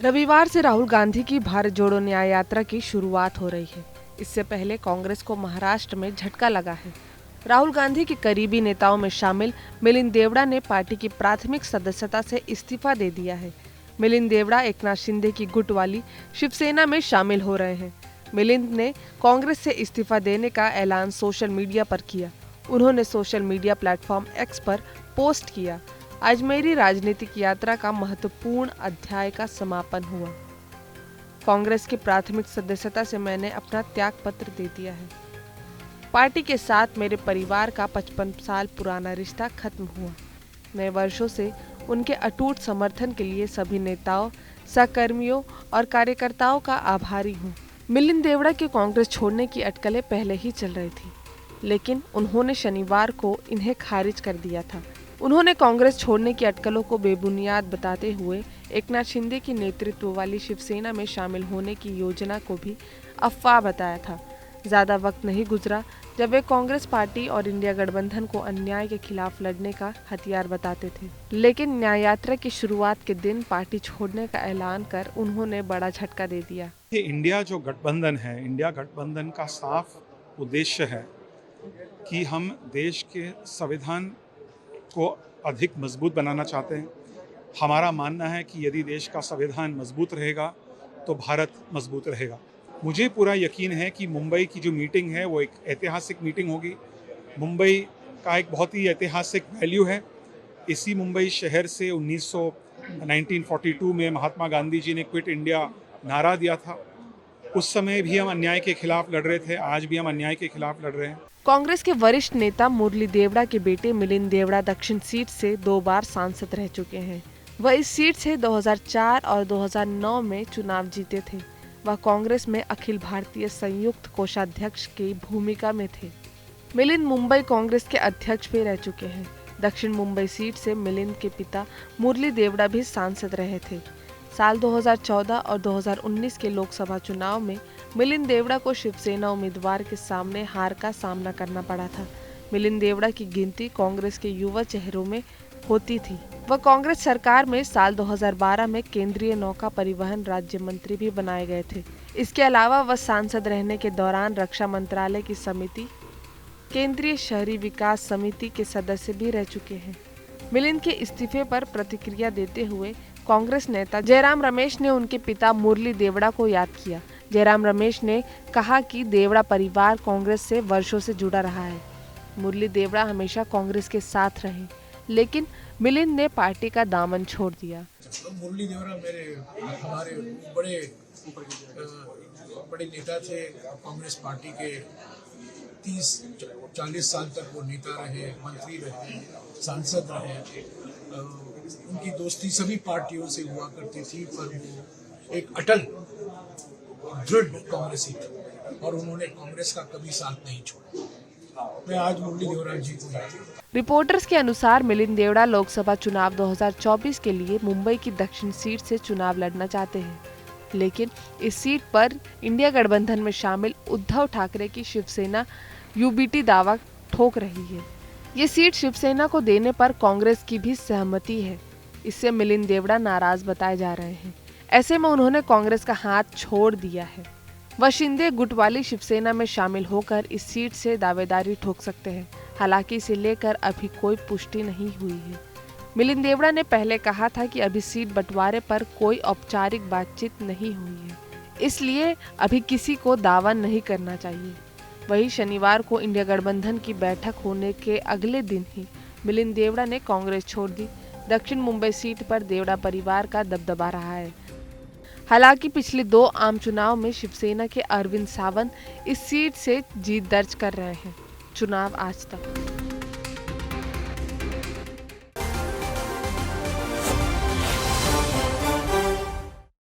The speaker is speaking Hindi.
रविवार से राहुल गांधी की भारत जोड़ो न्याय यात्रा की शुरुआत हो रही है। इससे पहले कांग्रेस को महाराष्ट्र में झटका लगा है। राहुल गांधी के करीबी नेताओं में शामिल मिलिंद देवड़ा ने पार्टी की प्राथमिक सदस्यता से इस्तीफा दे दिया है। मिलिंद देवड़ा एकनाथ शिंदे की गुट वाली शिवसेना में शामिल हो रहे हैं। मिलिंद ने कांग्रेस से इस्तीफा देने का ऐलान सोशल मीडिया पर किया। उन्होंने सोशल मीडिया प्लेटफॉर्म एक्स पर पोस्ट किया, आज मेरी राजनीतिक यात्रा का महत्वपूर्ण अध्याय का समापन हुआ। कांग्रेस की प्राथमिक सदस्यता से मैंने अपना त्याग पत्र दे दिया है। पार्टी के साथ मेरे परिवार का 55 साल पुराना रिश्ता खत्म हुआ। मैं वर्षों से उनके अटूट समर्थन के लिए सभी नेताओं, सहकर्मियों और कार्यकर्ताओं का आभारी हूँ। मिलिंद देवड़ा के कांग्रेस छोड़ने की अटकलें पहले ही चल रही थी, लेकिन उन्होंने शनिवार को इन्हें खारिज कर दिया था। उन्होंने कांग्रेस छोड़ने की अटकलों को बेबुनियाद बताते हुए एकनाथ शिंदे की नेतृत्व वाली शिवसेना में शामिल होने की योजना को भी अफवाह बताया था। ज्यादा वक्त नहीं गुजरा जब वे कांग्रेस पार्टी और इंडिया गठबंधन को अन्याय के खिलाफ लड़ने का हथियार बताते थे, लेकिन न्याय यात्रा की शुरुआत के दिन पार्टी छोड़ने का ऐलान कर उन्होंने बड़ा झटका दे दिया। इंडिया जो गठबंधन है, इंडिया गठबंधन का साफ उद्देश्य है कि हम देश के संविधान को अधिक मजबूत बनाना चाहते हैं। हमारा मानना है कि यदि देश का संविधान मजबूत रहेगा तो भारत मजबूत रहेगा। मुझे पूरा यकीन है कि मुंबई की जो मीटिंग है वो एक ऐतिहासिक मीटिंग होगी। मुंबई का एक बहुत ही ऐतिहासिक वैल्यू है। इसी मुंबई शहर से 1942 में महात्मा गांधी जी ने क्विट इंडिया नारा दिया था। उस समय भी हम अन्याय के खिलाफ लड़ रहे थे, आज भी हम अन्याय के खिलाफ लड़ रहे हैं। कांग्रेस के वरिष्ठ नेता मुरली देवड़ा के बेटे मिलिंद देवड़ा दक्षिण सीट से 2 बार सांसद रह चुके हैं। वह इस सीट से 2004 और 2009 में चुनाव जीते थे। वह कांग्रेस में अखिल भारतीय संयुक्त कोषाध्यक्ष की भूमिका में थे। मिलिंद मुंबई कांग्रेस के अध्यक्ष भी रह चुके हैं। दक्षिण मुंबई सीट से मिलिंद के पिता मुरली देवड़ा भी सांसद रहे थे। साल 2014 और 2019 के लोकसभा चुनाव में मिलिंद देवड़ा को शिवसेना उम्मीदवार के सामने हार का सामना करना पड़ा था। मिलिंद देवड़ा की गिनती कांग्रेस के युवा चेहरों में होती थी। वह कांग्रेस सरकार में साल 2012 में केंद्रीय नौका परिवहन राज्य मंत्री भी बनाए गए थे। इसके अलावा वह सांसद रहने के दौरान रक्षा मंत्रालय की समिति, केंद्रीय शहरी विकास समिति के सदस्य भी रह चुके हैं। मिलिंद के इस्तीफे पर प्रतिक्रिया देते हुए कांग्रेस नेता जयराम रमेश ने उनके पिता मुरली देवड़ा को याद किया। जयराम रमेश ने कहा कि देवड़ा परिवार कांग्रेस से वर्षों से जुड़ा रहा है। मुरली देवड़ा हमेशा कांग्रेस के साथ रहे, लेकिन मिलिंद ने पार्टी का दामन छोड़ दिया। मुरली देवड़ा हमारे बड़े नेता थे। कांग्रेस पार्टी के 30-40 साल तक वो नेता रहे, मंत्री रहे, सांसद रहे। उनकी दोस्ती सभी पार्टियों से हुआ करती थी, पर वो एक अटल दृढ़ कांग्रेसी थे और उन्होंने कांग्रेस का कभी साथ नहीं छोड़ा। मैं आज मुरली देवड़ा जी को याद करता हूं। रिपोर्टर्स के अनुसार मिलिंद देवड़ा लोकसभा चुनाव 2024 के लिए मुंबई की दक्षिण सीट से चुनाव लड़ना चाहते हैं, लेकिन इस सीट पर इंडिया गठबंधन में शामिल उद्धव ठाकरे की शिवसेना यूबीटी दावा ठोक रही है। ये सीट शिवसेना को देने पर कांग्रेस की भी सहमति है। इससे मिलिंद देवड़ा नाराज बताए जा रहे हैं। ऐसे में उन्होंने कांग्रेस का हाथ छोड़ दिया है। वह शिंदे गुट वाली शिवसेना में शामिल होकर इस सीट से दावेदारी ठोक सकते हैं। हालांकि इसे लेकर अभी कोई पुष्टि नहीं हुई है। मिलिंद देवड़ा ने पहले कहा था कि अभी सीट बंटवारे पर कोई औपचारिक बातचीत नहीं हुई है, इसलिए अभी किसी को दावा नहीं करना चाहिए। वही शनिवार को इंडिया गठबंधन की बैठक होने के अगले दिन ही मिलिंद देवड़ा ने कांग्रेस छोड़ दी। दक्षिण मुंबई सीट पर देवड़ा परिवार का दबदबा रहा है। हालांकि पिछले 2 आम चुनाव में शिवसेना के अरविंद सावंत इस सीट से जीत दर्ज कर रहे हैं। चुनाव आज तक।